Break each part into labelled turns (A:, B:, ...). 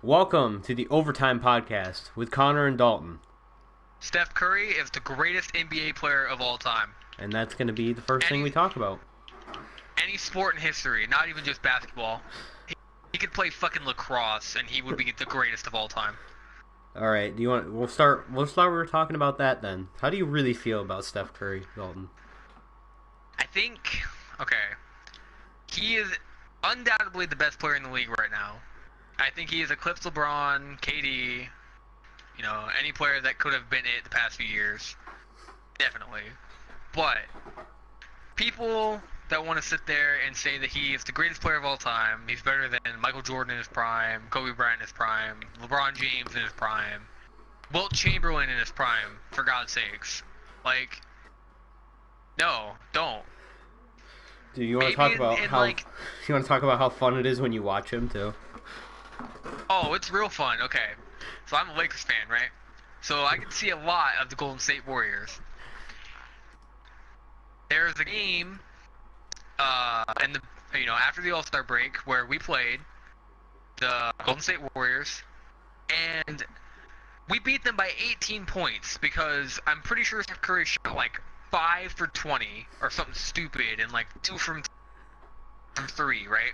A: Welcome to the Overtime Podcast with Connor and Dalton.
B: Steph Curry is the greatest NBA player of all time.
A: And that's going to be the first thing we talk about.
B: Any sport in history, not even just basketball. He could play fucking lacrosse and he would be the greatest of all time.
A: All right, we'll start we're talking about that then. How do you really feel about Steph Curry, Dalton?
B: I think he is undoubtedly the best player in the league right now. I think he has eclipsed LeBron, KD, any player that could have been it the past few years. Definitely. But people that want to sit there and say that he is the greatest player of all time, he's better than Michael Jordan in his prime, Kobe Bryant in his prime, LeBron James in his prime, Wilt Chamberlain in his prime, for God's sakes. No, don't.
A: Do you want to talk about how fun it is when you watch him too?
B: Oh, it's real fun. Okay. So I'm a Lakers fan, right? So I can see a lot of the Golden State Warriors. There's a game after the All-Star break where we played the Golden State Warriors and we beat them by 18 points because I'm pretty sure Steph Curry shot 5 for 20 or something stupid and 2 from 3, right?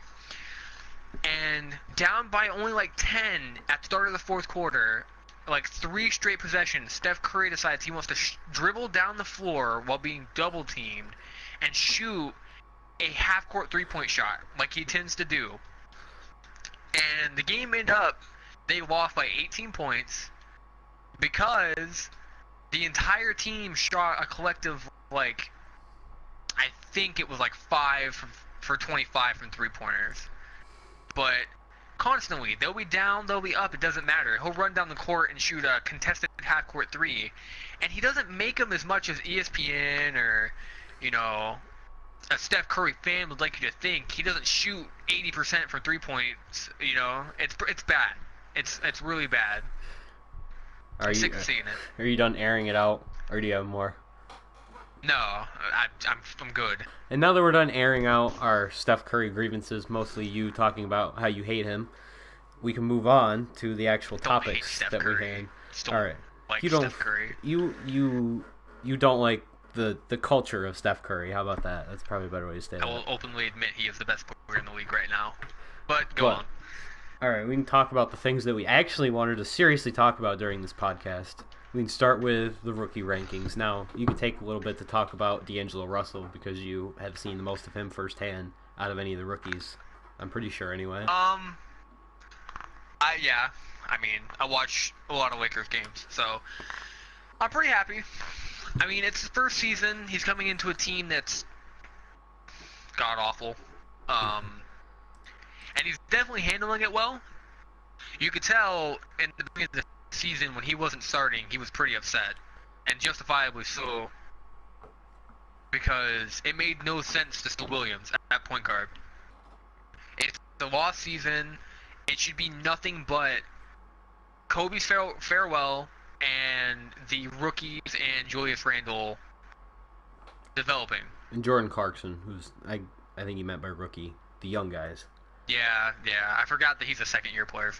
B: And down by only 10 at the start of the fourth quarter, 3 straight possessions, Steph Curry decides he wants to dribble down the floor while being double teamed and shoot a half-court three-point shot like he tends to do. And the game ended up, they lost by 18 points because the entire team shot a collective, I think it was 5 for 25 from three-pointers. But constantly, they'll be down, they'll be up, it doesn't matter. He'll run down the court and shoot a contested half-court three. And he doesn't make them as much as ESPN or, a Steph Curry fan would like you to think. He doesn't shoot 80% from 3 points, It's bad. It's really bad. I'm sick of seeing it.
A: Are you done airing it out, or do you have more?
B: No, I'm good.
A: And now that we're done airing out our Steph Curry grievances, mostly you talking about how you hate him, we can move on to the actual topics that we had. All right, you don't
B: Steph Curry.
A: You don't like the culture of Steph Curry. How about that? That's probably a better way to say it.
B: I will openly admit he is the best player in the league right now. But go on.
A: All right, we can talk about the things that we actually wanted to seriously talk about during this podcast. We can start with the rookie rankings. Now, you can take a little bit to talk about D'Angelo Russell because you have seen the most of him firsthand out of any of the rookies. I'm pretty sure, anyway.
B: I watch a lot of Lakers games, so I'm pretty happy. It's his first season. He's coming into a team that's god-awful. And he's definitely handling it well. You could tell in the beginning of the season when he wasn't starting, he was pretty upset, and justifiably so, because it made no sense to Stu Williams at point guard. It's the lost season. It should be nothing but Kobe's farewell and the rookies and Julius Randle developing.
A: And Jordan Clarkson, who's I think he meant by rookie, the young guys.
B: Yeah, I forgot that he's a second-year player.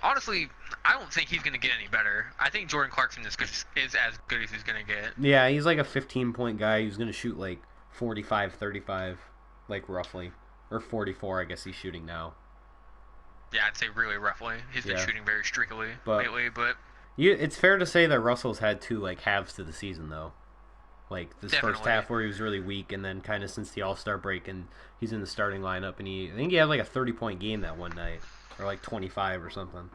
B: Honestly, I don't think he's going to get any better. I think Jordan Clarkson is as good as he's going to get.
A: Yeah, he's like a 15-point guy who's going to shoot 45, 35, roughly. Or 44, I guess he's shooting now.
B: Yeah, I'd say really roughly. He's been shooting very streakily lately, but...
A: It's fair to say that Russell's had two halves to the season, though. This
B: Definitely.
A: First half where he was really weak, and then kind of since the All-Star break, and he's in the starting lineup, and I think he had a 30-point game that one night. Or 25 or something.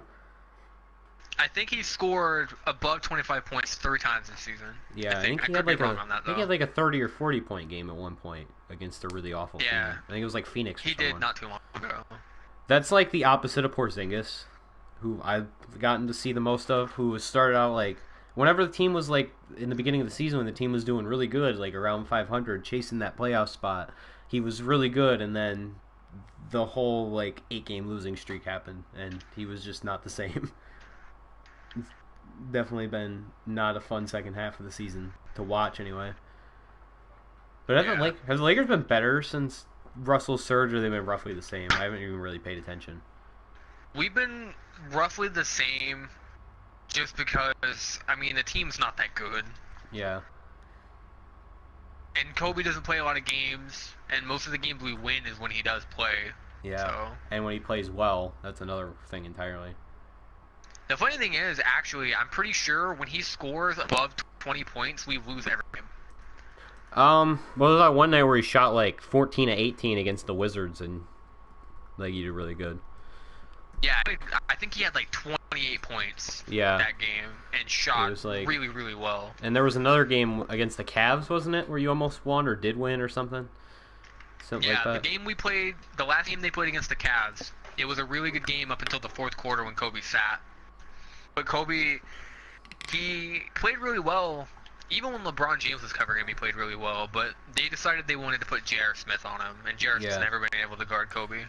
B: I think he scored above 25 points 3 times this season.
A: Yeah, I think he had a 30 or 40-point game at one point against a really awful team. I think it was Phoenix.
B: He did not too long ago.
A: That's the opposite of Porzingis, who I've gotten to see the most of. Who started out whenever the team was in the beginning of the season when the team was doing really good, around 500, chasing that playoff spot, he was really good, and then the whole 8-game losing streak happened, and he was just not the same. It's definitely been not a fun second half of the season to watch, anyway. But have the Lakers been better since Russell's surge, or they've been roughly the same? I haven't even really paid attention.
B: We've been roughly the same, just because I mean the team's not that good,
A: Yeah.
B: and Kobe doesn't play a lot of games, and most of the games we win is when he does play.
A: Yeah.
B: So
A: And when he plays well, that's another thing entirely.
B: the funny thing is, actually, I'm pretty sure when he scores above 20 points, we lose every game.
A: Well, there was that one night where he shot like 14 to 18 against the Wizards, and like he did really good.
B: Yeah, I think he had like 28 points
A: Yeah.
B: that game and shot
A: was like-
B: really, really well.
A: And there was another game against the Cavs, wasn't it, where you almost won or did win or something? Something
B: Yeah,
A: like that.
B: the game we played, the last game they played against the Cavs, it was a really good game up until the fourth quarter when Kobe sat. But Kobe, he played really well. Even when LeBron James was covering him, he played really well. But they decided they wanted to put J.R. Smith on him, and J.R. Smith's
A: Yeah.
B: never been able to guard Kobe.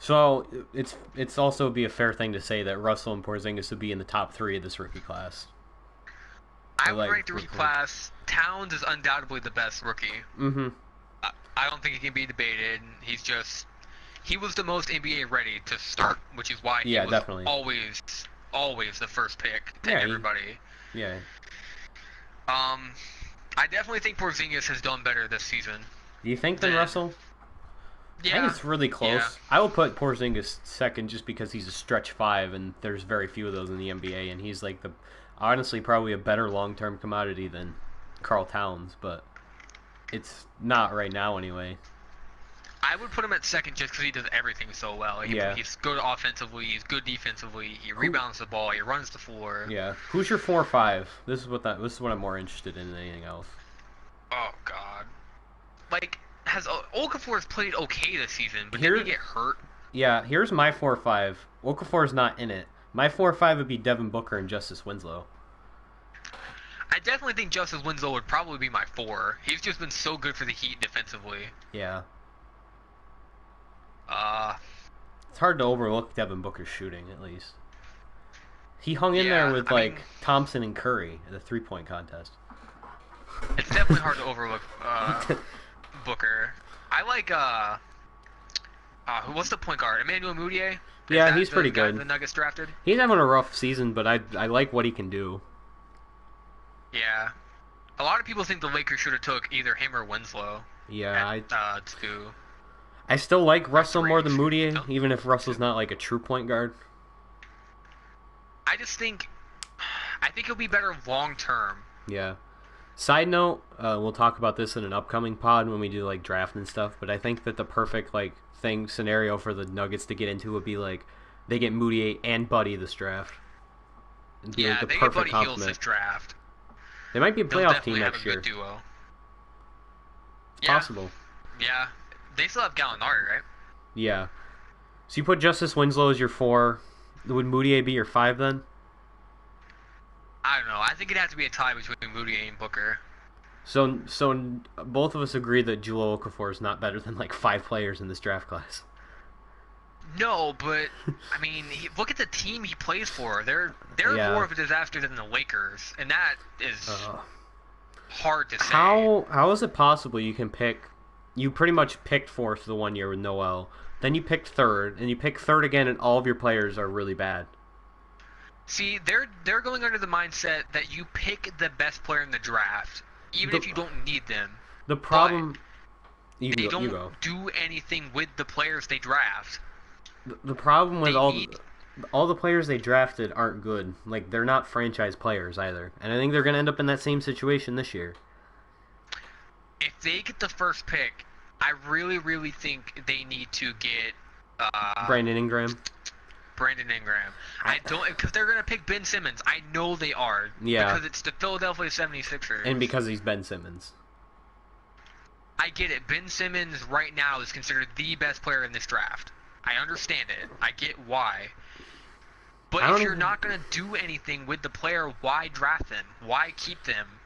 A: So it's also be a fair thing to say that Russell and Porzingis would be in the top 3 of this rookie class.
B: I would
A: like
B: rank the rookie
A: rookie.
B: class. Towns is undoubtedly the best rookie.
A: Mm-hmm.
B: I don't think he can be debated. He was the most NBA ready to start, which is why he
A: Yeah,
B: was
A: definitely.
B: always the first pick to
A: Yeah,
B: everybody.
A: Yeah.
B: I definitely think Porzingis has done better this season.
A: Do you think than
B: Then-
A: Russell? I
B: Yeah,
A: think it's really close.
B: Yeah.
A: I will put Porzingis second just because he's a stretch 5, and there's very few of those in the NBA, and he's like honestly probably a better long-term commodity than Karl Towns, but it's not right now anyway.
B: I would put him at second just because he does everything so well.
A: Yeah.
B: He's good offensively, he's good defensively, he rebounds the ball, he runs the floor.
A: Yeah. Who's your 4-5? This is what I'm more interested in than anything else.
B: Oh God. Like, Okafor's played okay this season, but
A: Here-
B: did he get hurt?
A: Yeah, here's my 4-5. Okafor's not in it. My 4-5 would be Devin Booker and Justice Winslow.
B: I definitely think Justice Winslow would probably be my 4. He's just been so good for the Heat defensively.
A: Yeah.
B: Uh,
A: It's hard to overlook Devin Booker's shooting, at least. He hung in
B: Yeah,
A: there with,
B: I
A: like,
B: mean-
A: Thompson and Curry in the three-point contest.
B: it's definitely hard to overlook Booker. I like what's the point guard? Emmanuel Mudiay? Is
A: Yeah,
B: that
A: he's
B: the
A: pretty
B: guy
A: good.
B: The Nuggets drafted.
A: He's having a rough season, but I like what he can do.
B: Yeah. A lot of people think the Lakers should have took either him or Winslow.
A: Yeah,
B: At, two.
A: I still like Russell more than
B: range.
A: Moutier,
B: No.
A: even if Russell's not, like, a true point guard.
B: I think he'll be better long term.
A: Yeah. Side note, we'll talk about this in an upcoming pod when we do, like, draft and stuff, but I think that the perfect, like, scenario for the Nuggets to get into would be, like, they get Moutier and Buddy this draft. It'd be,
B: Yeah,
A: like, the
B: they get
A: perfect
B: Buddy Hield
A: complement.
B: this draft.
A: They might be a
B: They'll
A: playoff team
B: definitely have
A: next
B: a
A: year.
B: good duo.
A: It's
B: Yeah,
A: possible.
B: yeah. They still have Gallinari, right?
A: Yeah. So you put Justice Winslow as your 4. Would Moutier be your 5 then?
B: I don't know. I think it'd have to be a tie between Moody and Booker.
A: So both of us agree that Jahlil Okafor is not better than, like, 5 players in this draft class.
B: No, but I mean, look at the team he plays for. They're
A: Yeah.
B: more of a disaster than the Lakers, and that is
A: Uh,
B: hard to say.
A: How is it possible you can pick? You pretty much picked 4th the one year with Noel. Then you picked 3rd, and you pick 3rd again, and all of your players are really bad.
B: See, they're going under the mindset that you pick the best player in the draft, even if you don't need them.
A: The problem,
B: They
A: you
B: don't
A: go.
B: do anything with the players they draft.
A: The problem with
B: They
A: all the players they drafted aren't good. Like, they're not franchise players either, and I think they're gonna end up in that same situation this year.
B: If they get the first pick, I really, really think they need to get
A: Brandon Ingram.
B: Brandon Ingram. I don't, because they're gonna pick Ben Simmons. I know they are.
A: Yeah.
B: Because it's the Philadelphia 76ers.
A: And because he's Ben Simmons.
B: I get it. Ben Simmons right now is considered the best player in this draft. I understand it. I get why. But
A: I don't
B: if you're
A: even-
B: not gonna do anything with the player, why draft them? Why keep them?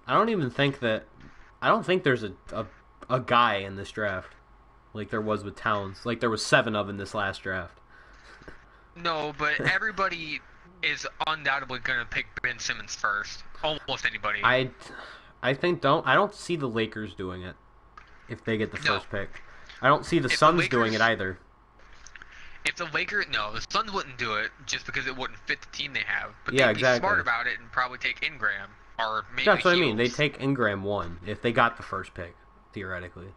A: I don't think there's a guy in this draft like there was with Towns. Like there was 7 of in this last draft.
B: No, but everybody is undoubtedly gonna pick Ben Simmons first. Almost anybody.
A: I don't see the Lakers doing it if they get the
B: No.
A: first pick. I don't see the
B: If the
A: Suns doing
B: Lakers-
A: it either.
B: If the Lakers, no, the Suns wouldn't do it just because it wouldn't fit the team they have. But
A: Yeah,
B: they'd be
A: exactly.
B: smart about it and probably take Ingram or maybe
A: That's what I mean.
B: Heels.
A: They take Ingram 1 if they got the first pick, theoretically.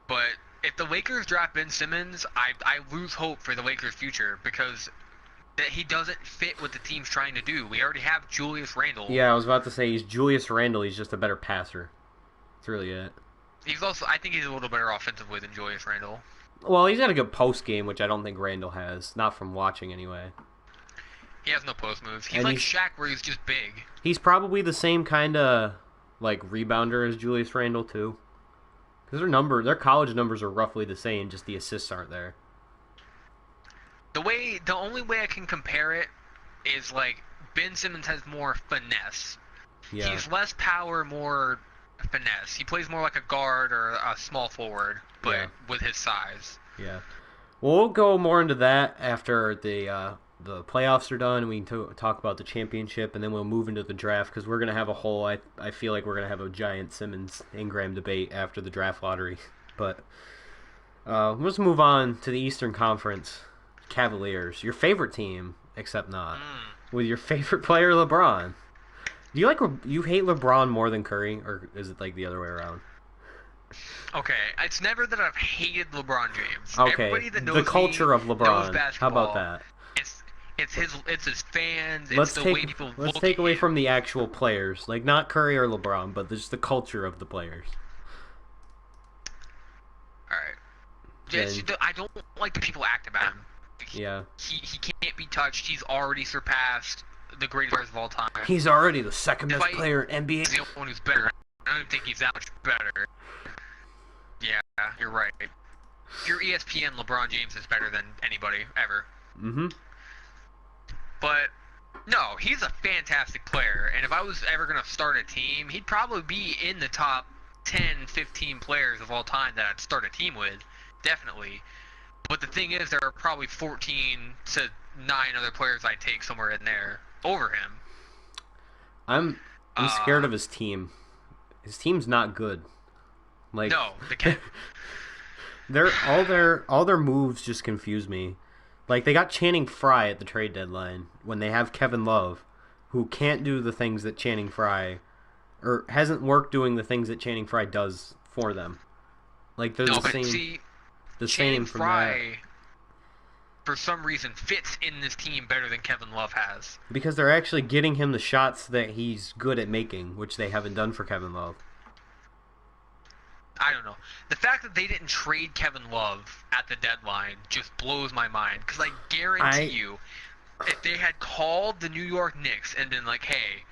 B: But if the Lakers draft Ben Simmons, I lose hope for the Lakers' future because that he doesn't fit what the team's trying to do. We already have Julius Randle.
A: Yeah, I was about to say he's Julius Randle. He's just a better passer. That's really it.
B: He's also, I think he's a little better offensively than Julius Randle.
A: Well, he's got a good post game, which I don't think Randle has. Not from watching, anyway.
B: He has no post moves. He's
A: And
B: like Shaq, where he's just big.
A: He's probably the same kind of like rebounder as Julius Randle too, because their college numbers are roughly the same. Just the assists aren't there.
B: The only way I can compare it is like Ben Simmons has more finesse.
A: Yeah.
B: He's less power, more finesse. He plays more like a guard or a small forward, but with his size.
A: Yeah. We'll go more into that after the playoffs are done and we can talk about the championship, and then we'll move into the draft because we're going to have a whole, I feel like we're going to have a giant Simmons-Ingram debate after the draft lottery. But let's move on to the Eastern Conference. Cavaliers, your favorite team, except not, with your favorite player, LeBron. Do you hate LeBron more than Curry, or is it like the other way around?
B: Okay, it's never that I've hated LeBron James.
A: Okay,
B: Everybody that knows
A: the culture of LeBron.
B: knows
A: How
B: basketball.
A: about that?
B: It's his fans.
A: Let's
B: it's the way people
A: let's
B: look
A: take
B: at
A: away
B: him.
A: from the actual players, like not Curry or LeBron, but just the culture of the players.
B: All right. I don't like the people act about him.
A: Yeah.
B: He can't be touched. He's already surpassed the greatest players of all time.
A: He's already the second best player in NBA.
B: He's the only one who's better. I don't think he's that much better. Yeah, you're right. If you're ESPN, LeBron James is better than anybody ever.
A: Mm-hmm.
B: But no, he's a fantastic player, and if I was ever going to start a team, he'd probably be in the top 10, 15 players of all time that I'd start a team with, definitely. But the thing is, there are probably 14 to 9 other players I'd take somewhere in there over him.
A: I'm scared of his team. His team's not good. Like
B: no,
A: all their moves just confuse me. Like they got Channing Frye at the trade deadline when they have Kevin Love, who can't do the things that Channing Frye, or hasn't worked doing the things that Channing Frye does for them. Like they're the same.
B: See,
A: the
B: Channing
A: same from
B: Frye,
A: that.
B: for some reason, fits in this team better than Kevin Love has.
A: Because they're actually getting him the shots that he's good at making, which they haven't done for Kevin Love.
B: I don't know. The fact that they didn't trade Kevin Love at the deadline just blows my mind. Because I guarantee you, if they had called the New York Knicks and been like, hey,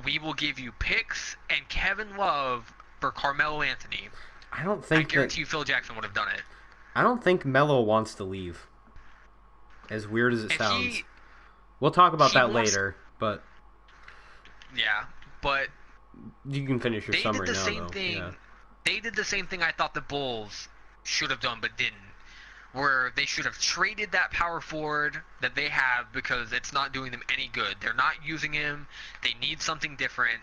B: we will give you picks and Kevin Love for Carmelo Anthony,
A: I
B: guarantee you Phil Jackson would have done it.
A: I don't think Melo wants to leave. As weird as it sounds. We'll talk about that later, but...
B: Yeah, but...
A: You can finish your summary now, though.
B: They did the same thing. Yeah. They did the same thing I thought the Bulls should have done but didn't. Where they should have traded that power forward that they have because it's not doing them any good. They're not using him. They need something different.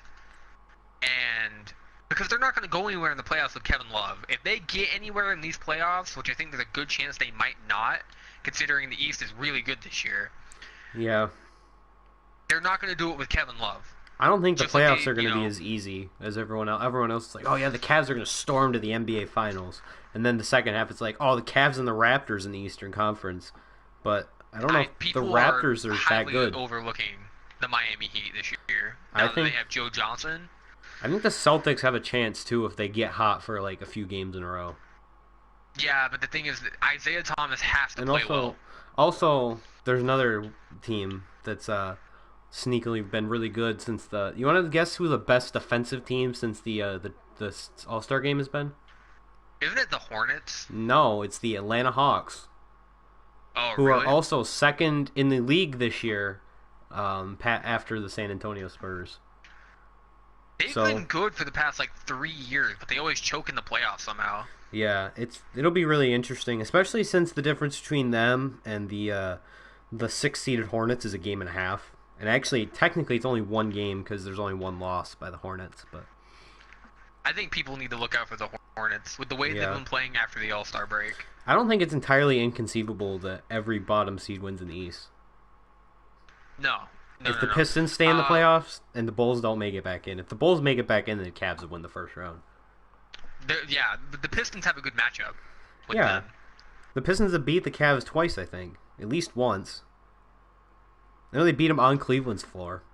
B: And... Because they're not going to go anywhere in the playoffs with Kevin Love. If they get anywhere in these playoffs, which I think there's a good chance they might not, considering the East is really good this year.
A: Yeah.
B: They're not going to do it with Kevin Love.
A: I don't think the playoffs are going to be as easy as everyone else. Everyone else is like, oh yeah, the Cavs are going to storm to the NBA Finals. And then the second half, it's like, oh, the Cavs and the Raptors in the Eastern Conference. But I don't know if the Raptors are that good.
B: Overlooking the Miami Heat this year.
A: I think
B: they have Joe Johnson.
A: I think the Celtics have a chance, too, if they get hot for, like, a few games in a row.
B: Yeah, but the thing is that Isaiah Thomas has to play well.
A: Also, there's another team that's sneakily been really good since the... You want to guess who the best defensive team since the All-Star game has been?
B: Isn't it the Hornets?
A: No, it's the Atlanta Hawks.
B: Oh,
A: who
B: really?
A: are also second in the league this year after the San Antonio Spurs.
B: They've been good for the past, 3 years, but they always choke in the playoffs somehow.
A: Yeah, it'll be really interesting, especially since the difference between them and the 6-seeded Hornets is a game and a half. And actually, technically, it's only one game because there's only one loss by the Hornets. But
B: I think people need to look out for the Hornets with the way they've been playing after the All-Star break.
A: I don't think it's entirely inconceivable that every bottom seed wins in the East.
B: No, no,
A: If
B: no,
A: the
B: no.
A: Pistons stay in the playoffs and the Bulls don't make it back in, if the Bulls make it back in, then the Cavs would win the first round.
B: Yeah, the Pistons have a good matchup with
A: Yeah,
B: them.
A: the Pistons have beat the Cavs twice, I think, at least once. I know they beat them on Cleveland's floor.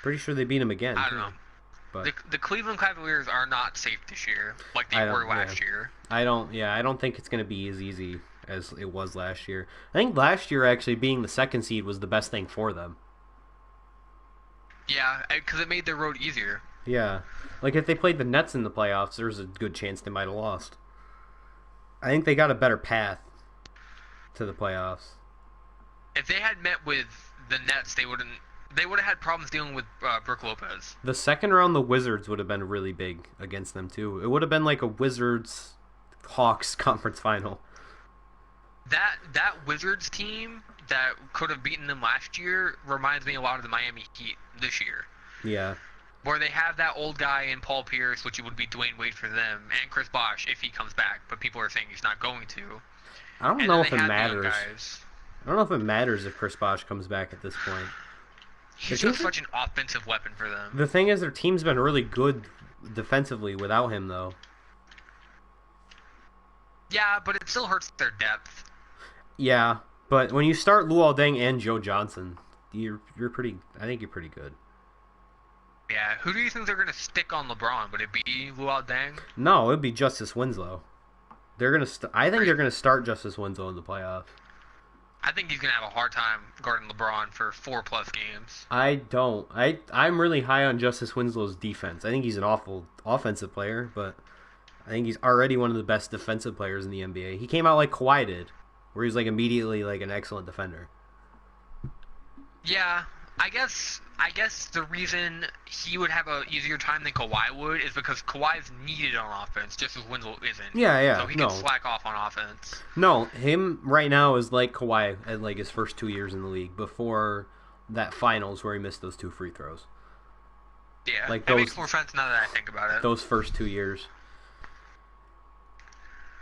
A: Pretty sure they beat them again
B: I don't
A: too.
B: know.
A: But
B: The Cleveland Cavaliers are not safe this year, like they
A: I
B: were
A: don't. Yeah,
B: last year.
A: I don't. Yeah, I don't think it's going to be as easy as it was last year. I think last year actually being the second seed was the best thing for them.
B: Yeah, because it made their road easier.
A: Yeah, like if they played the Nets in the playoffs, there's a good chance they might have lost. I think they got a better path to the playoffs.
B: If they had met with the Nets, they wouldn't. They would have had problems dealing with Brook Lopez.
A: The second round, the Wizards would have been really big against them too. It would have been like a Wizards Hawks conference final.
B: That Wizards team that could have beaten them last year reminds me a lot of the Miami Heat this year.
A: Yeah.
B: Where they have that old guy in Paul Pierce, which would be Dwayne Wade for them, and Chris Bosh if he comes back, but people are saying he's not going to.
A: I don't
B: And
A: know
B: then
A: if
B: they
A: it
B: had the young
A: matters.
B: guys.
A: I don't know if it matters if Chris Bosh comes back at this point.
B: He's just such an offensive weapon for them.
A: The thing is, their team's been really good defensively without him, though.
B: Yeah, but it still hurts their depth.
A: Yeah, but when you start Luol Deng and Joe Johnson, you're pretty. I think you're pretty good.
B: Yeah, who do you think they're going to stick on LeBron? Would it be Luol Deng?
A: No, it'd be Justice Winslow. They're gonna. I think they're gonna start Justice Winslow in the playoffs.
B: I think he's going to have a hard time guarding LeBron for 4+ games.
A: I don't. I'm really high on Justice Winslow's defense. I think he's an awful offensive player, but I think he's already one of the best defensive players in the NBA. He came out like Kawhi did, where he's like immediately like an excellent defender.
B: Yeah, I guess the reason he would have a easier time than Kawhi would is because Kawhi's needed on offense, just as Winslow isn't.
A: Yeah,
B: So he can slack off on offense.
A: No, him right now is like Kawhi at like his first 2 years in the league before that finals where he missed those 2 free throws.
B: Yeah,
A: like
B: that makes more sense now that I think about it.
A: Those first 2 years.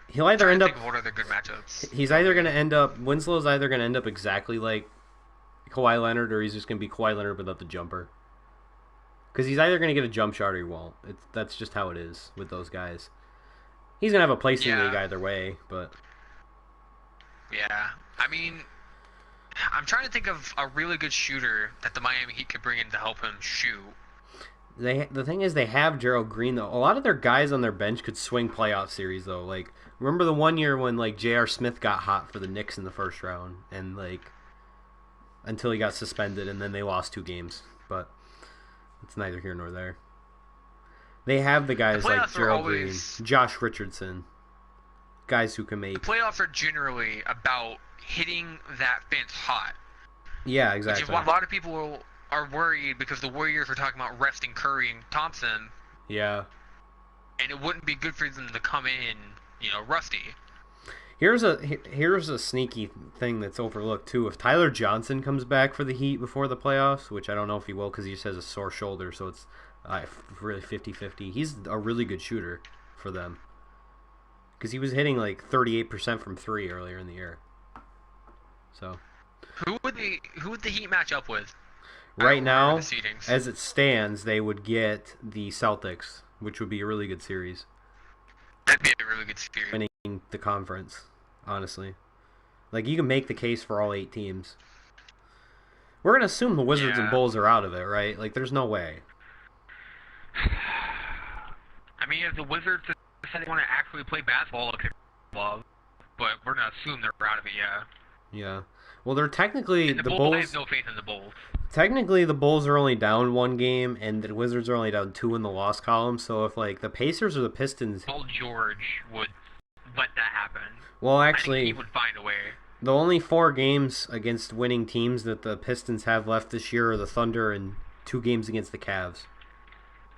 A: He'll either end up.
B: What are the good matchups?
A: He's either going to end up. Winslow's either going to end up exactly like Kawhi Leonard, or he's just going to be Kawhi Leonard without the jumper. Because he's either going to get a jump shot or he won't. That's just how it is with those guys. He's going to have a place in the league either way, but...
B: Yeah. I mean, I'm trying to think of a really good shooter that the Miami Heat could bring in to help him shoot.
A: The thing is, they have Gerald Green, though. A lot of their guys on their bench could swing playoff series, though. Like, remember the one year when, like, J.R. Smith got hot for the Knicks in the first round, and, like... until he got suspended, and then they lost 2 games. But it's neither here nor there. They have the guys like Gerald Green, Josh Richardson, guys who can make...
B: The playoffs are generally about hitting that fence hot.
A: Yeah, exactly.
B: Which is why a lot of people are worried because the Warriors are talking about resting Curry and Thompson.
A: Yeah.
B: And it wouldn't be good for them to come in, rusty.
A: Here's a sneaky thing that's overlooked too. If Tyler Johnson comes back for the Heat before the playoffs, which I don't know if he will because he just has a sore shoulder, so it's really 50-50. He's a really good shooter for them because he was hitting like 38% from 3 earlier in the year. So
B: who would the Heat match up with?
A: Right now, as it stands, they would get the Celtics, which would be a really good series.
B: That'd be a really good series.
A: Winning the conference. Honestly. Like, you can make the case for all 8 teams. We're going to assume the Wizards and Bulls are out of it, right? Like, there's no way.
B: I mean, if the Wizards decide they want to actually play basketball, okay, love. But we're going to assume they're out of it, yeah.
A: Yeah. Well, they're technically...
B: And the Bulls, I have no faith in the Bulls.
A: Technically, the Bulls are only down 1 game, and the Wizards are only down 2 in the loss column. So if, like, the Pacers or the Pistons...
B: Paul George would let that happen.
A: Well, actually...
B: I think he would find a way.
A: The only 4 games against winning teams that the Pistons have left this year are the Thunder and 2 games against the Cavs.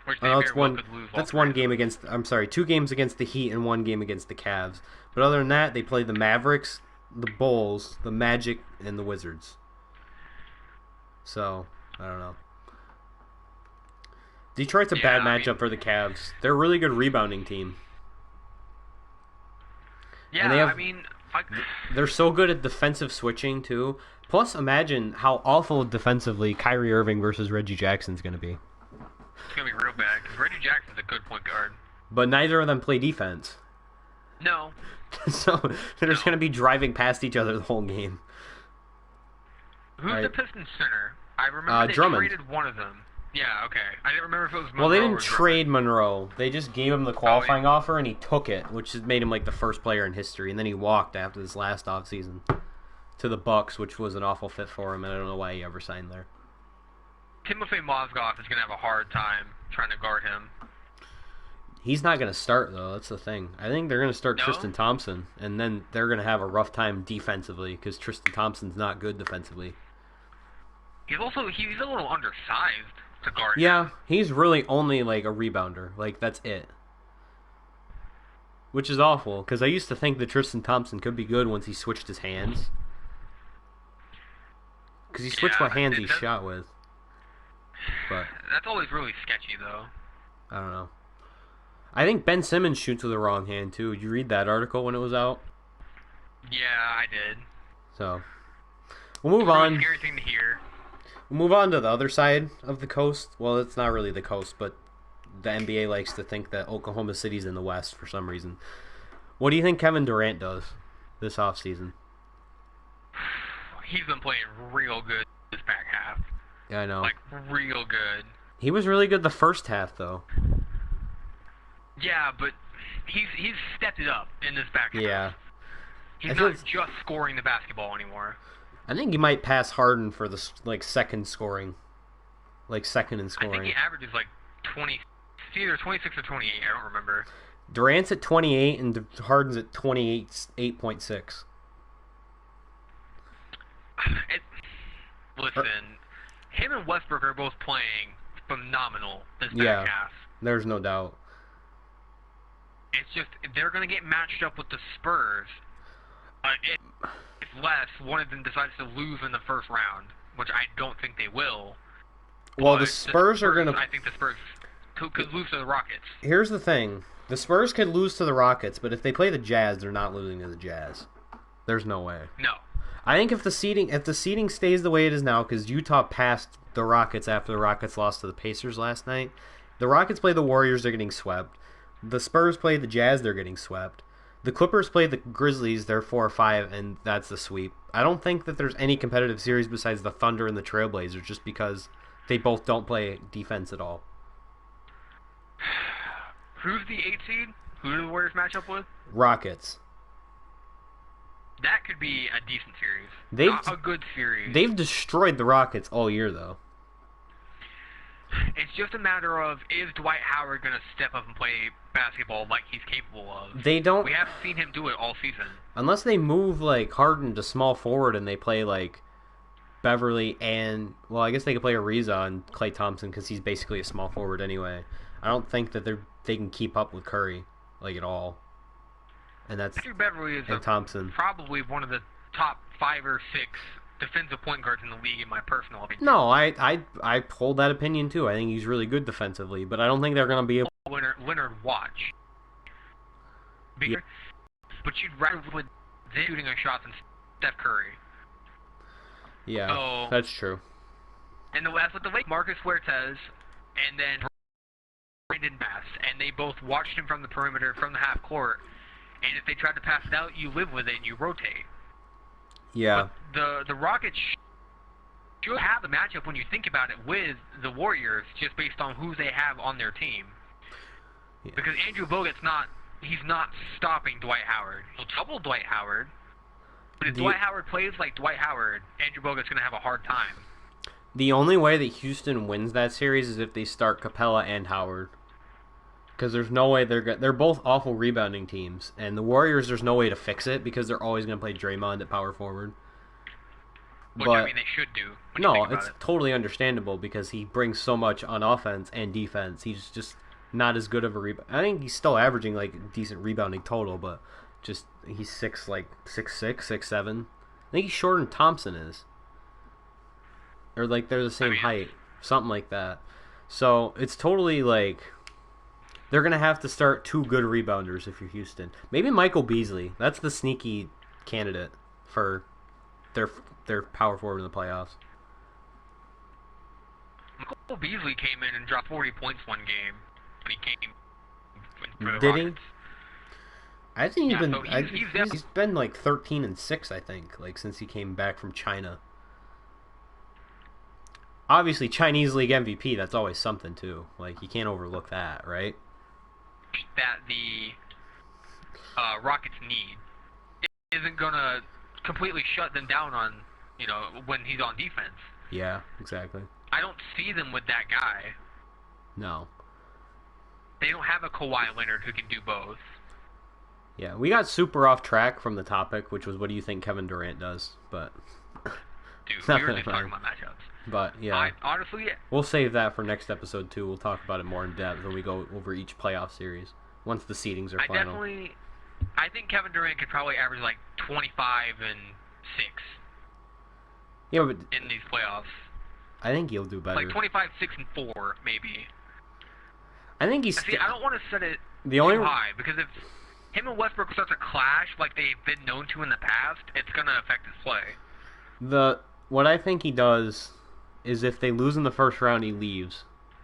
B: Which they very well could lose.
A: That's 1 game against... I'm sorry, 2 games against the Heat and 1 game against the Cavs. But other than that, they play the Mavericks, the Bulls, the Magic, and the Wizards. So, I don't know. Detroit's a bad matchup for the Cavs. They're a really good rebounding team.
B: Yeah,
A: And they have
B: I mean,
A: they're so good at defensive switching too. Plus, imagine how awful defensively Kyrie Irving versus Reggie Jackson's going to be.
B: it's gonna be real bad because Reggie Jackson's a good point guard.
A: But neither of them play defense.
B: No.
A: So they're just going to be driving past each other the whole game.
B: Who's the Pistons center? I remember they
A: Drummond.
B: traded one of them. Yeah, okay. I didn't remember if it was Monroe.
A: Well, they didn't
B: or
A: trade
B: Drummond.
A: Monroe. They just gave him the qualifying offer, and he took it, which made him like the first player in history. And then he walked after this last offseason to the Bucks, which was an awful fit for him, and I don't know why he ever signed there.
B: Timofey Mozgov is going to have a hard time trying to guard him.
A: He's not going to start, though. That's the thing. I think they're going to start Tristan Thompson, and then they're going to have a rough time defensively because Tristan Thompson's not good defensively.
B: He's a little undersized to guard.
A: Yeah, he's really only like a rebounder. Like, that's it. Which is awful, because I used to think that Tristan Thompson could be good once he switched his hands. Because he switched what hands he shot with. But
B: that's always really sketchy, though.
A: I don't know. I think Ben Simmons shoots with the wrong hand, too. Did you read that article when it was out?
B: Yeah, I did.
A: So, we'll move on.
B: Scary thing to hear.
A: We'll move on to the other side of the coast. Well, it's not really the coast, but the NBA likes to think that Oklahoma City's in the West for some reason. What do you think Kevin Durant does this offseason?
B: He's been playing real good this back half.
A: Yeah, I know.
B: Like, real good.
A: He was really good the first half, though.
B: Yeah, but he's stepped it up in this back half.
A: Yeah.
B: He's not just scoring the basketball anymore.
A: I think he might pass Harden for the second in scoring. Like second in scoring.
B: I think he averages like 20, either 26 or 28. I don't remember.
A: Durant's at 28 and Harden's at 8.6.
B: Listen, him and Westbrook are both playing phenomenal this back half.
A: There's no doubt.
B: It's just they're going to get matched up with the Spurs. Unless one of them decides to lose in the first round, which I don't think they will.
A: Well, the Spurs are going to...
B: I think the Spurs could lose to the Rockets.
A: Here's the thing. The Spurs could lose to the Rockets, but if they play the Jazz, they're not losing to the Jazz. There's no way.
B: No.
A: I think if the seeding stays the way it is now, because Utah passed the Rockets after the Rockets lost to the Pacers last night, the Rockets play the Warriors, they're getting swept. The Spurs play the Jazz, they're getting swept. The Clippers play the Grizzlies, they're 4-5, and that's the sweep. I don't think that there's any competitive series besides the Thunder and the Trailblazers, just because they both don't play defense at all.
B: Who's the 8 seed? Who do the Warriors match up with?
A: Rockets.
B: That could be a decent series. Not a good series.
A: They've destroyed the Rockets all year, though.
B: It's just a matter of, is Dwight Howard going to step up and play basketball like he's capable of?
A: They don't.
B: We haven't seen him do it all season.
A: Unless they move like Harden to small forward and they play like Beverly and, well, I guess they could play Ariza on Klay Thompson because he's basically a small forward anyway. I don't think that they can keep up with Curry like at all. And that's
B: Andrew Beverly is
A: Thompson.
B: Probably one of the top 5 or 6 defensive point guards in the league, in my personal opinion.
A: No, I hold that opinion too. I think he's really good defensively, but I don't think they're going to be able.
B: Leonard watch. Yeah. But you'd rather with them shooting a shot than Steph Curry.
A: Yeah,
B: so,
A: that's true.
B: And that's what the Lake Marcus Huertas and then Brandon Bass, and they both watched him from the perimeter, from the half court. And if they tried to pass it out, you live with it and you rotate.
A: Yeah.
B: But the Rockets should have the matchup when you think about it with the Warriors, just based on who they have on their team. Yeah. Because Andrew Bogut's not stopping Dwight Howard. He'll double Dwight Howard. But if Dwight Howard plays like Dwight Howard, Andrew Bogut's going to have a hard time.
A: The only way that Houston wins that series is if they start Capella and Howard. Because there's no way they're both awful rebounding teams. And the Warriors, there's no way to fix it because they're always going to play Draymond at power forward.
B: Which, I mean, they should do.
A: No, it's totally understandable because he brings so much on offense and defense. He's just not as good of a rebound. I think he's still averaging like decent rebounding total, but just he's 6'6", 6'7". I think he's shorter than Thompson is. Or like they're the same height. Something like that. So it's totally like... They're going to have to start 2 good rebounders if you're Houston. Maybe Michael Beasley. That's the sneaky candidate for their power forward in the playoffs.
B: Michael Beasley came in and dropped 40 points one game when he came for the
A: Did
B: Rockets.
A: he? I think
B: he's
A: been like 13-6, I think, like since he came back from China. Obviously, Chinese League MVP, that's always something too. Like you can't overlook that, right?
B: That the Rockets need isn't gonna completely shut them down on, when he's on defense.
A: Yeah, exactly.
B: I don't see them with that guy.
A: No.
B: They don't have a Kawhi Leonard who can do both.
A: Yeah, we got super off track from the topic, which was what do you think Kevin Durant does? But
B: dude, we were just talking about matchups.
A: But yeah,
B: honestly,
A: we'll save that for next episode too. We'll talk about it more in depth when we go over each playoff series once the seedings are final.
B: I think Kevin Durant could probably average like 25 and 6.
A: Yeah, but
B: in these playoffs,
A: I think he'll do better.
B: Like 25, 6, and 4, maybe.
A: I think he's.
B: I don't want to set it
A: too
B: high because if him and Westbrook starts a clash like they've been known to in the past, it's gonna affect his play.
A: What I think he does is if they lose in the first round, he leaves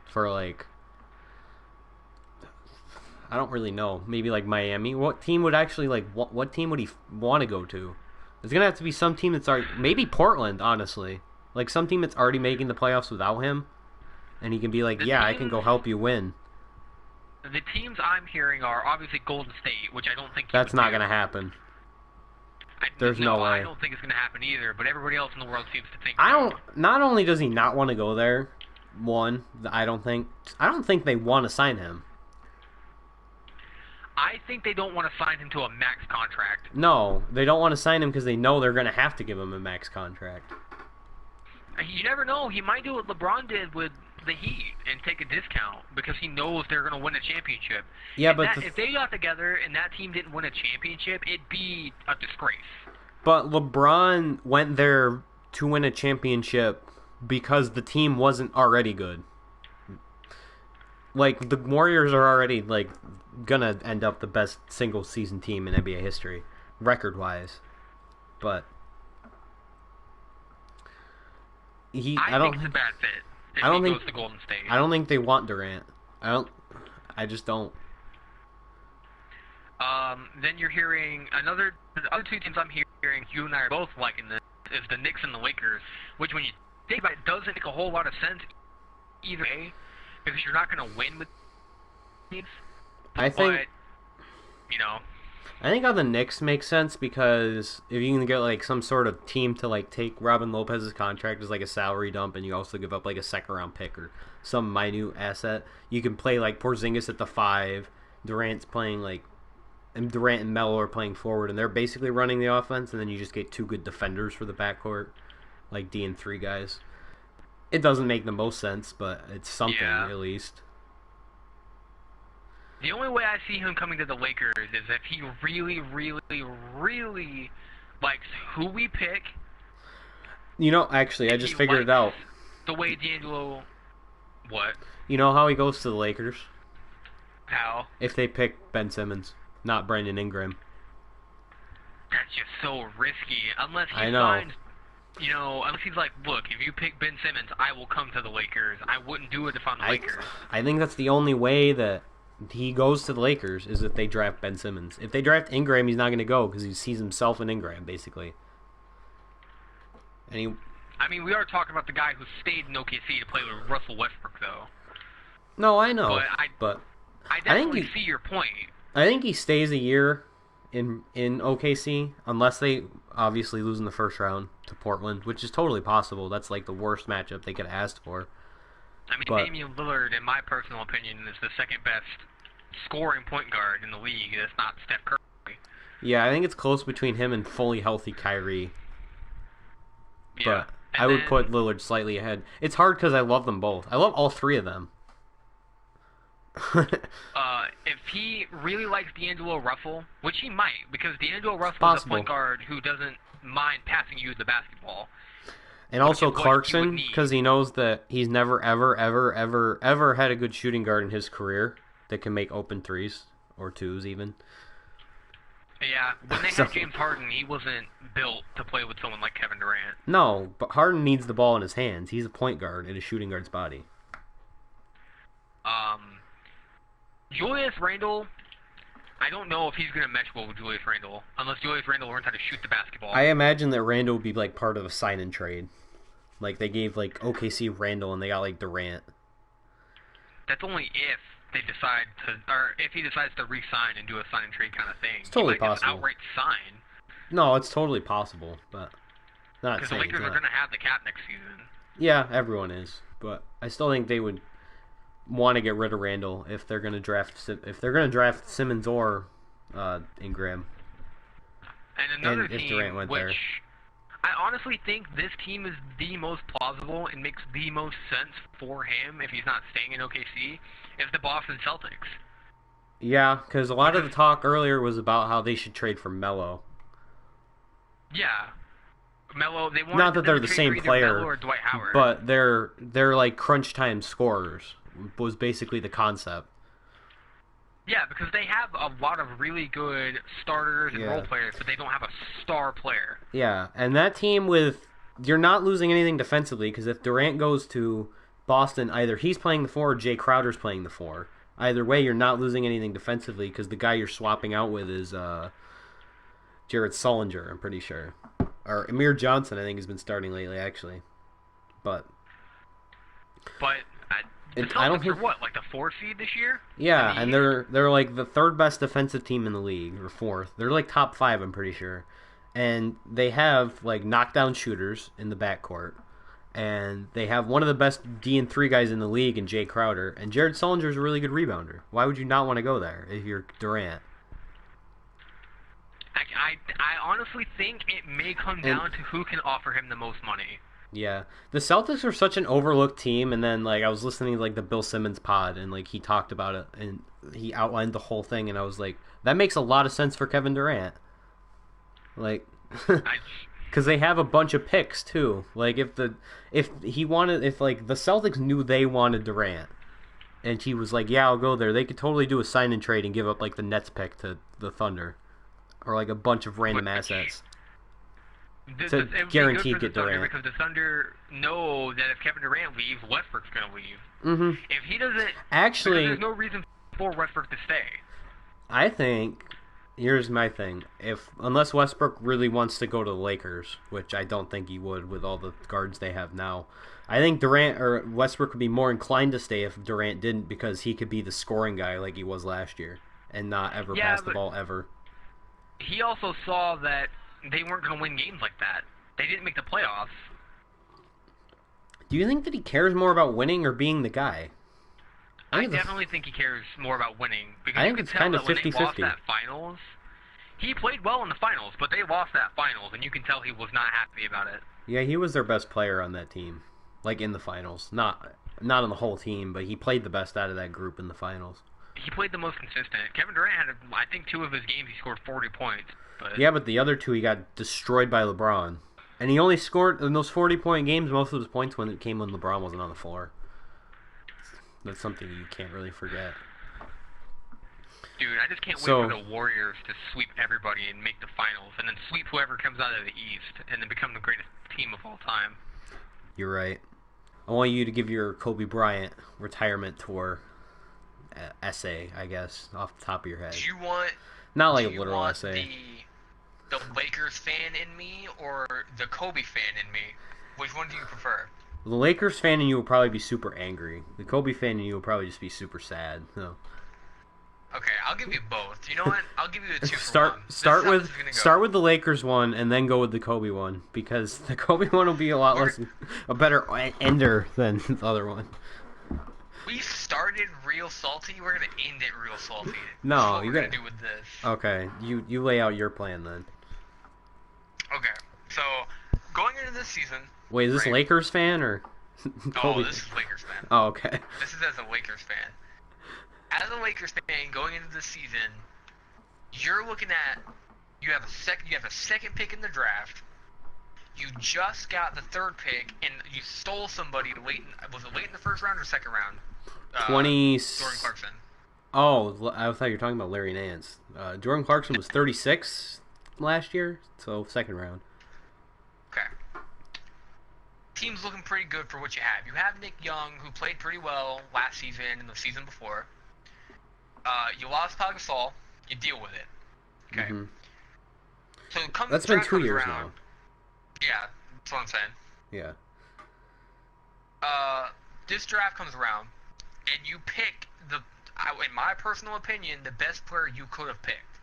A: for like. I don't really know. Maybe like Miami. What team would actually like? What team would he want to go to? It's gonna have to be some team that's already, maybe Portland, honestly, like some team that's already making the playoffs without him, and he can be like, I can go help you win.
B: The teams I'm hearing are obviously Golden State, which I don't think
A: that's not gonna happen. There's no way.
B: I don't think it's gonna happen either. But everybody else in the world seems to think.
A: Not only does he not want to go there, I don't think they want to sign him.
B: I think they don't want to sign him to a max contract.
A: No, they don't want to sign him because they know they're going to have to give him a max contract.
B: You never know. He might do what LeBron did with the Heat and take a discount because he knows they're going to win a championship.
A: Yeah,
B: if they got together and that team didn't win a championship, it'd be a disgrace.
A: But LeBron went there to win a championship because the team wasn't already good. Like, the Warriors are already, like, gonna end up the best single-season team in NBA history, record-wise. But
B: I think it's a bad fit if he goes to Golden State.
A: I don't think they want Durant. I just don't.
B: Then you're hearing the other two teams I'm hearing, you and I are both liking this, is the Knicks and the Lakers, which when you think about it, doesn't make a whole lot of sense either way, because you're not going to win with teams. I think
A: how the Knicks make sense because if you can get like some sort of team to like take Robin Lopez's contract as like a salary dump, and you also give up like a second round pick or some minute asset, you can play like Porzingis at the 5. Durant's playing like, and Durant and Melo are playing forward, and they're basically running the offense, and then you just get 2 good defenders for the backcourt, like D and 3 guys. It doesn't make the most sense, but it's something at least.
B: The only way I see him coming to the Lakers is if he really, really, really likes who we pick.
A: Actually, I just figured it out.
B: The way D'Angelo... What?
A: You know how he goes to the Lakers?
B: How?
A: If they pick Ben Simmons, not Brandon Ingram.
B: That's just so risky. Unless he signs... unless he's like, look, if you pick Ben Simmons, I will come to the Lakers. I wouldn't do it if I'm the Lakers.
A: I think that's the only way that he goes to the Lakers is if they draft Ben Simmons. If they draft Ingram, he's not going to go because he sees himself in Ingram, basically. And
B: we are talking about the guy who stayed in OKC to play with Russell Westbrook, though.
A: No, I know. But
B: I definitely see your point.
A: I think he stays a year in OKC unless they obviously lose in the first round to Portland, which is totally possible. That's like the worst matchup they could have asked for.
B: Damian Lillard, in my personal opinion, is the second best scoring point guard in the league. That's not Steph Curry.
A: Yeah, I think it's close between him and fully healthy Kyrie.
B: Yeah.
A: But I would put Lillard slightly ahead. It's hard because I love them both. I love all 3 of them.
B: If he really likes D'Angelo Russell, which he might, because D'Angelo Russell is a point guard who doesn't mind passing you the basketball.
A: And also Clarkson, because he knows that he's never, ever, ever, ever, ever had a good shooting guard in his career. that can make open threes or twos even.
B: Yeah, when they had James Harden, he wasn't built to play with someone like Kevin Durant.
A: No, but Harden needs the ball in his hands. He's a point guard in a shooting guard's body.
B: Julius Randle, I don't know if he's going to mesh well with Julius Randle, unless Julius Randle learns how to shoot the basketball.
A: I imagine that Randle would be like part of a sign and trade. Like they gave like OKC Randle and they got like Durant.
B: That's only if they decide to, or if he decides to re-sign and do a sign and trade kind of thing.
A: It's totally
B: he might
A: possible.
B: Just outright sign.
A: No, it's totally possible, but not
B: because the Lakers are going to have the cap next season.
A: Yeah, everyone is, but I still think they would want to get rid of Randle if they're going to draft Simmons or Ingram.
B: And another
A: if
B: team,
A: Durant went
B: which
A: there.
B: I honestly think this team is the most plausible and makes the most sense for him if he's not staying in OKC, is the Boston Celtics.
A: Yeah, because a lot of the talk earlier was about how they should trade for Melo.
B: Yeah. Melo, they wanted
A: Not that they're the same player,
B: Melo or Dwight Howard.
A: but they're like crunch time scorers was basically the concept.
B: Yeah, because they have a lot of really good starters and role players, but they don't have a star player.
A: Yeah, and that team you're not losing anything defensively because if Durant goes to Boston, either he's playing the 4 or Jay Crowder's playing the 4. Either way, you're not losing anything defensively because the guy you're swapping out with is Jared Sullinger, I'm pretty sure. Or Amir Johnson, I think, has been starting lately, actually. But
B: the Celtics are what, like the 4th seed this year?
A: Yeah, and they're like the 3rd best defensive team in the league, or 4th. They're like top 5, I'm pretty sure. And they have like knockdown shooters in the backcourt. And they have one of the best D and 3 guys in the league in Jay Crowder. And Jared Sullinger's a really good rebounder. Why would you not want to go there if you're Durant?
B: I honestly think it may come down to who can offer him the most money.
A: Yeah, the Celtics are such an overlooked team, and then like I was listening to like the Bill Simmons pod, and like he talked about it, and he outlined the whole thing, and I was like, that makes a lot of sense for Kevin Durant, like, because they have a bunch of picks too. Like if like the Celtics knew they wanted Durant, and he was like, yeah, I'll go there, they could totally do a sign and trade and give up like the Nets pick to the Thunder, or like a bunch of random assets. To guaranteed get Durant.
B: Because the Thunder know that if Kevin Durant leaves, Westbrook's going to leave.
A: Mm-hmm.
B: If he doesn't...
A: Actually...
B: There's no reason for Westbrook to stay.
A: I think... Here's my thing. Unless Westbrook really wants to go to the Lakers, which I don't think he would with all the guards they have now, I think Westbrook would be more inclined to stay if Durant didn't, because he could be the scoring guy like he was last year and not ever pass the ball ever.
B: He also saw that they weren't going to win games like that. They didn't make the playoffs.
A: Do you think that he cares more about winning or being the guy?
B: I definitely think he cares more about winning. Because
A: I think it's kind of 50-50.
B: When they lost that finals, he played well in the finals, but they lost that finals, and you can tell he was not happy about it.
A: Yeah, he was their best player on that team, like in the finals. Not on the whole team, but he played the best out of that group in the finals.
B: He played the most consistent. Kevin Durant had, I think, 2 of his games he scored 40 points.
A: Yeah, but the other 2 he got destroyed by LeBron. And he only scored, in those 40-point games, most of his points came when LeBron wasn't on the floor. That's something you can't really forget.
B: Dude, I just can't wait for the Warriors to sweep everybody and make the finals, and then sweep whoever comes out of the East, and then become the greatest team of all time.
A: You're right. I want you to give your Kobe Bryant retirement tour essay, I guess, off the top of your head.
B: Do you want...
A: Not like a literal essay.
B: The Lakers fan in me or the Kobe fan in me? Which one do you prefer?
A: The Lakers fan in you will probably be super angry. The Kobe fan in you will probably just be super sad. No.
B: Okay, I'll give you both. You know what? I'll give you the 2
A: for 1. Start with the Lakers one and then go with the Kobe one, because the Kobe one will be a better ender than the other one.
B: We started real salty. We're gonna end it real salty.
A: No,
B: you're gonna do with this.
A: Okay, you lay out your plan then.
B: Okay, so going into this season.
A: Wait, is this Lakers fan or?
B: Oh, this is Lakers fan.
A: Oh, okay.
B: This is as a Lakers fan. As a Lakers fan, going into the season, you're looking at you have a second pick in the draft. You just got the 3rd pick, and you stole somebody was it late in the 1st round or 2nd round?
A: Jordan
B: Clarkson.
A: Oh, I thought you were talking about Larry Nance. Jordan Clarkson was 36 last year, so second round.
B: Okay. Team's looking pretty good for what you have. You have Nick Young, who played pretty well last season and the season before. You lost Pau Gasol. You deal with it. Okay.
A: Mm-hmm.
B: So come
A: That's been
B: draft
A: 2
B: comes
A: years
B: around.
A: now.
B: Yeah, that's what I'm saying.
A: Yeah.
B: This draft comes around, and you pick in my personal opinion, the best player you could have picked.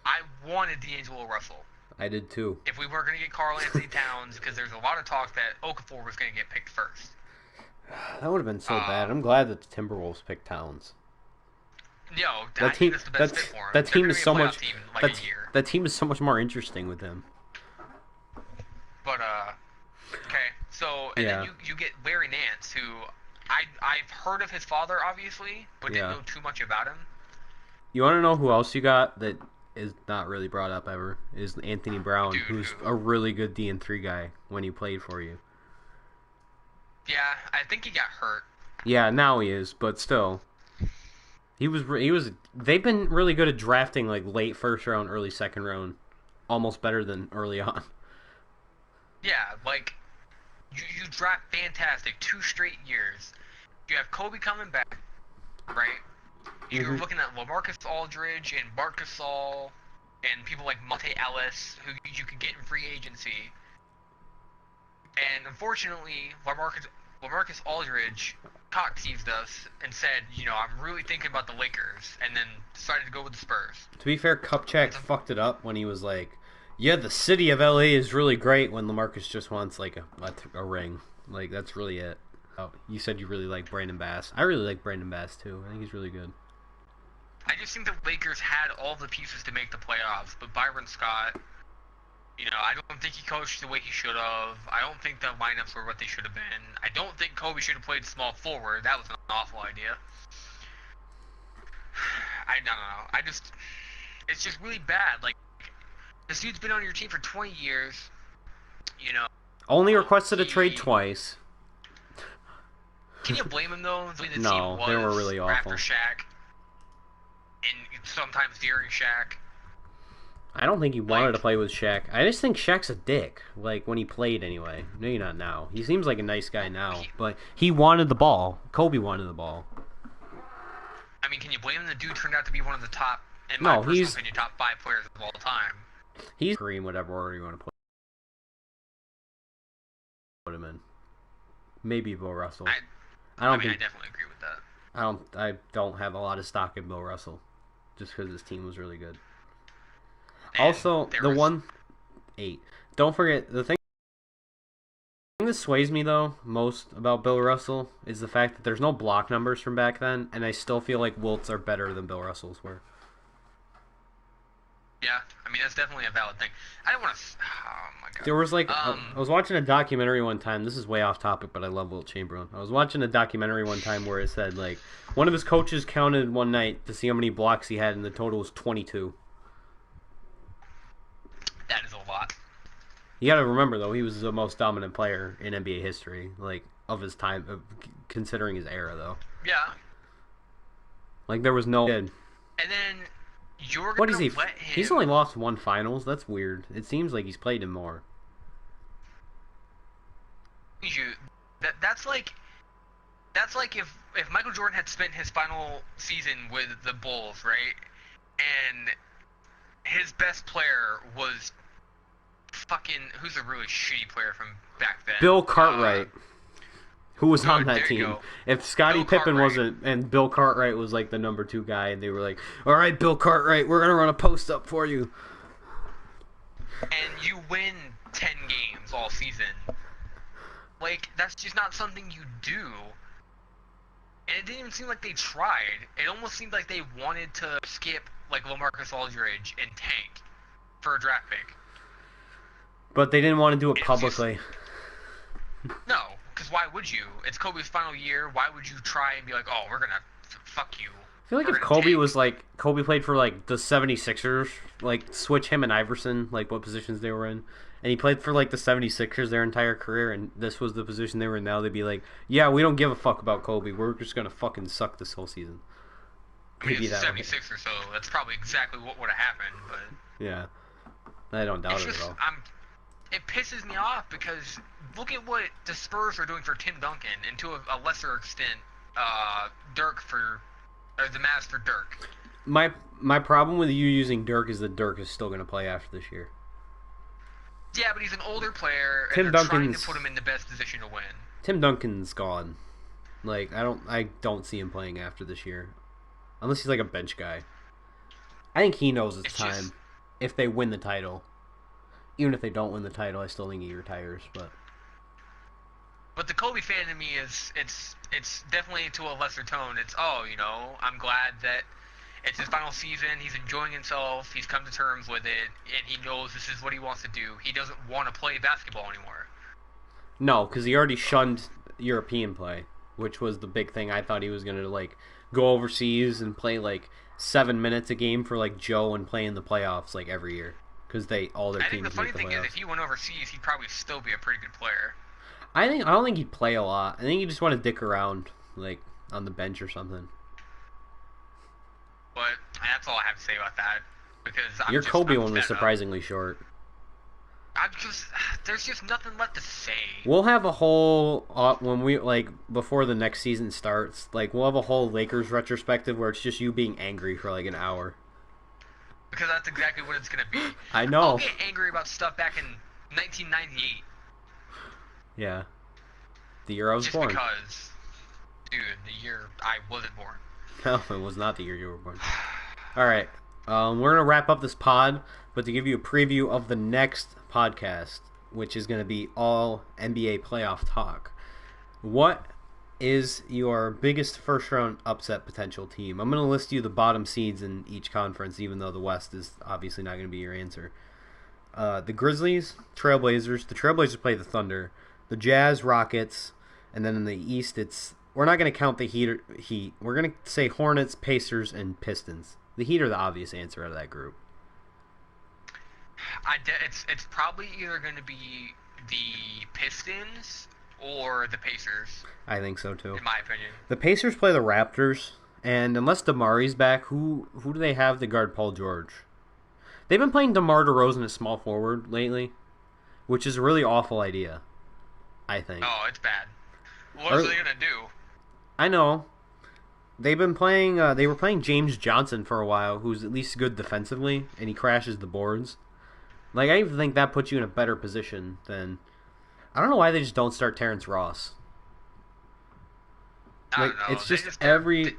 B: I wanted D'Angelo Russell.
A: I did too.
B: If we were going to get Karl Anthony Towns, because there's a lot of talk that Okafor was going to get picked first.
A: That would have been so bad. I'm glad that the Timberwolves picked Towns.
B: No,
A: That team,
B: that's the best fit for him.
A: that team is so much.
B: Team in like a year.
A: That team is so much more interesting with him.
B: But okay, so and then you get Larry Nance, who I've heard of his father obviously, but didn't know too much about him.
A: You want to know who else you got that is not really brought up ever? Is Anthony Brown, who's a really good D&3 guy when he played for you.
B: Yeah, I think he got hurt.
A: Yeah, now he is, but still. He was. They've been really good at drafting like late first round, early second round, almost better than early on.
B: Yeah, like you draft fantastic 2 straight years. You have Kobe coming back, right? You're looking at LaMarcus Aldridge and Marc Gasol and people like Monte Ellis who you could get in free agency. And unfortunately, LaMarcus Aldridge cock-teased us and said, I'm really thinking about the Lakers, and then decided to go with the Spurs.
A: To be fair, Kupchak fucked it up when he was like, yeah, the city of LA is really great when LaMarcus just wants like a ring. Like, that's really it. Oh, you said you really like Brandon Bass. I really like Brandon Bass too. I think he's really good.
B: I just think the Lakers had all the pieces to make the playoffs, but Byron Scott, I don't think he coached the way he should have. I don't think the lineups were what they should have been. I don't think Kobe should have played small forward. That was an awful idea. I don't know. It's just really bad. Like, this dude's been on your team for 20 years.
A: Only requested a trade twice.
B: Can you blame him though? The
A: No,
B: team was
A: they were really awful.
B: After Shaq, and sometimes during Shaq.
A: I don't think he wanted to play with Shaq. I just think Shaq's a dick. Like, when he played anyway. Maybe not now. He seems like a nice guy now, but he wanted the ball. Kobe wanted the ball.
B: I mean, can you blame him? The dude turned out to be one of the top, in my personal opinion, top 5 players of all time.
A: He's green, whatever order you want to put him in. Maybe Bill Russell.
B: I definitely agree with that.
A: I don't have a lot of stock in Bill Russell, just because his team was really good. And also, the 1-8. Don't forget, the thing that sways me, though, most about Bill Russell is the fact that there's no block numbers from back then, and I still feel like Wilt's are better than Bill Russell's were.
B: Yeah, I mean, that's definitely a valid thing. I don't want to... Oh, my God.
A: There was, like... I was watching a documentary one time. This is way off topic, but I love Wilt Chamberlain. I was watching a documentary one time where it said, like, one of his coaches counted one night to see how many blocks he had, and the total was 22.
B: That is a lot.
A: You got to remember, though, he was the most dominant player in NBA history, like, of his time, considering his era, though.
B: Yeah.
A: Like, there was no kid.
B: And then you're going to let him...
A: He's only lost 1 finals. That's weird. It seems like he's played in more.
B: That's like if Michael Jordan had spent his final season with the Bulls, right? And his best player was fucking... Who's a really shitty player from back then?
A: Bill Cartwright. Who was on that team. If Scottie Pippen wasn't, and Bill Cartwright was like the number 2 guy, and they were like, all right, Bill Cartwright, we're going to run a post up for you.
B: And you win 10 games all season. Like, that's just not something you do. And it didn't even seem like they tried. It almost seemed like they wanted to skip, like, LaMarcus Aldridge and tank for a draft pick.
A: But they didn't want to do it publicly.
B: No, because why would you? It's Kobe's final year. Why would you try and be like, oh, we're going to fuck you?
A: I feel like if Kobe was like, Kobe played for like the 76ers, like switch him and Iverson, like what positions they were in. And he played for like the 76ers their entire career, and this was the position they were in now. They'd be like, yeah, we don't give a fuck about Kobe. We're just going to fucking suck this whole season.
B: I mean,
A: Maybe
B: it's
A: that way.
B: 76 or so. That's probably exactly what would have happened. But
A: Yeah, I don't doubt
B: it's
A: it at
B: just,
A: all.
B: it pisses me off because look at what the Spurs are doing for Tim Duncan, and to a lesser extent, the Mavs for Dirk.
A: My problem with you using Dirk is that Dirk is still going to play after this year.
B: Yeah, but he's an older player, and
A: Tim
B: they're trying
A: Duncan's
B: to put him in the best position to win.
A: Tim Duncan's gone. Like I don't see him playing after this year, unless he's like a bench guy. I think he knows it's time.
B: Just,
A: if they win the title, even if they don't win the title, I still think he retires.
B: But the Kobe fan in me it's definitely to a lesser tone. It's I'm glad that it's his final season. He's enjoying himself. He's come to terms with it, and he knows this is what he wants to do. He doesn't want to play basketball anymore.
A: No, because he already shunned European play, which was the big thing. I thought he was gonna like go overseas and play like 7 minutes a game for like Joe and play in the playoffs like every year because all their
B: I
A: teams
B: think the funny
A: make the
B: thing
A: playoffs.
B: is, if he went overseas, he'd probably still be a pretty good player.
A: I don't think he'd play a lot. I think he just want to dick around like on the bench or something.
B: But that's all I have to say about that. Because
A: Your Kobe one was
B: fed up.
A: surprisingly short.
B: There's just nothing left to say.
A: We'll have a whole when we like before the next season starts. Like we'll have a whole Lakers retrospective where it's just you being angry for like an hour.
B: Because that's exactly what it's gonna be.
A: I know.
B: I'll get angry about stuff back in 1998.
A: Yeah. The year I was
B: just
A: born.
B: because, dude, the year I wasn't born.
A: No, it was not the year you were born. All right. We're going to wrap up this pod, but to give you a preview of the next podcast, which is going to be all NBA playoff talk, what is your biggest first-round upset potential team? I'm going to list you the bottom seeds in each conference, even though the West is obviously not going to be your answer. The Grizzlies, Trailblazers. The Trailblazers play the Thunder. The Jazz, Rockets. And then in the East, we're not going to count the Heat. We're going to say Hornets, Pacers, and Pistons. The Heat are the obvious answer out of that group.
B: It's probably either going to be the Pistons or the Pacers.
A: I think so too.
B: In my opinion.
A: The Pacers play the Raptors, and unless DeMar's back, who do they have to guard Paul George? They've been playing DeMar DeRozan as small forward lately, which is a really awful idea, I think.
B: Oh, it's bad. What are they going to do?
A: I know. They've been playing. They were playing James Johnson for a while, who's at least good defensively, and he crashes the boards. Like I even think that puts you in a better position than. I don't know why they just don't start Terrence Ross.
B: I don't know.
A: It's just every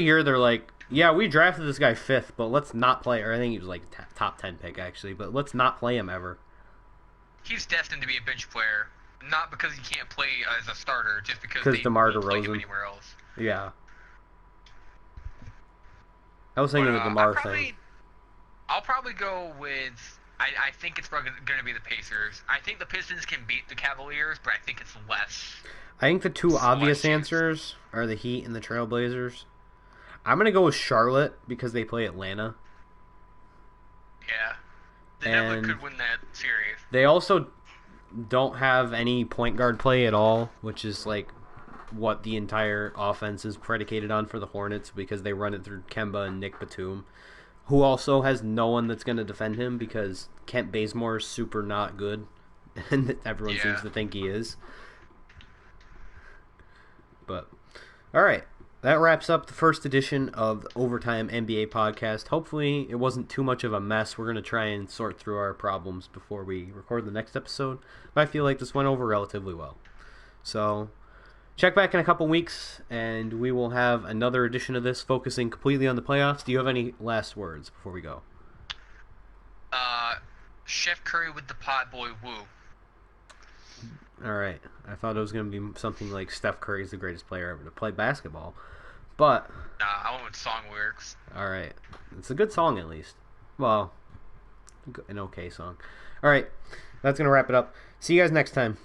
A: year they're like, yeah, we drafted this guy 5th, but let's not play. Or I think he was like top 10 pick actually, but let's not play him ever.
B: He's destined to be a bench player, not because he can't play as a starter, just because they
A: DeMar
B: won't play him
A: DeRozan.
B: anywhere else.
A: Yeah. I was thinking of the DeMar thing.
B: I'll probably go with. I think it's probably going to be the Pacers. I think the Pistons can beat the Cavaliers, but I think it's less.
A: I think the two obvious answers are the Heat and the Trailblazers. I'm going to go with Charlotte because they play Atlanta.
B: Yeah. They definitely could win that series.
A: They also don't have any point guard play at all, which is like what the entire offense is predicated on for the Hornets because they run it through Kemba and Nick Batum, who also has no one that's going to defend him because Kent Bazemore is super not good, and everyone seems to think he is. But, all right. That wraps up the first edition of the Overtime NBA podcast. Hopefully it wasn't too much of a mess. We're going to try and sort through our problems before we record the next episode. But I feel like this went over relatively well. So check back in a couple weeks, and we will have another edition of this focusing completely on the playoffs. Do you have any last words before we go?
B: Chef Curry with the pot boy woo.
A: All right. I thought it was going to be something like Steph Curry is the greatest player ever to play basketball. But
B: Nah, I went with song lyrics.
A: All right. It's a good song at least. Well, an okay song. All right. That's going to wrap it up. See you guys next time.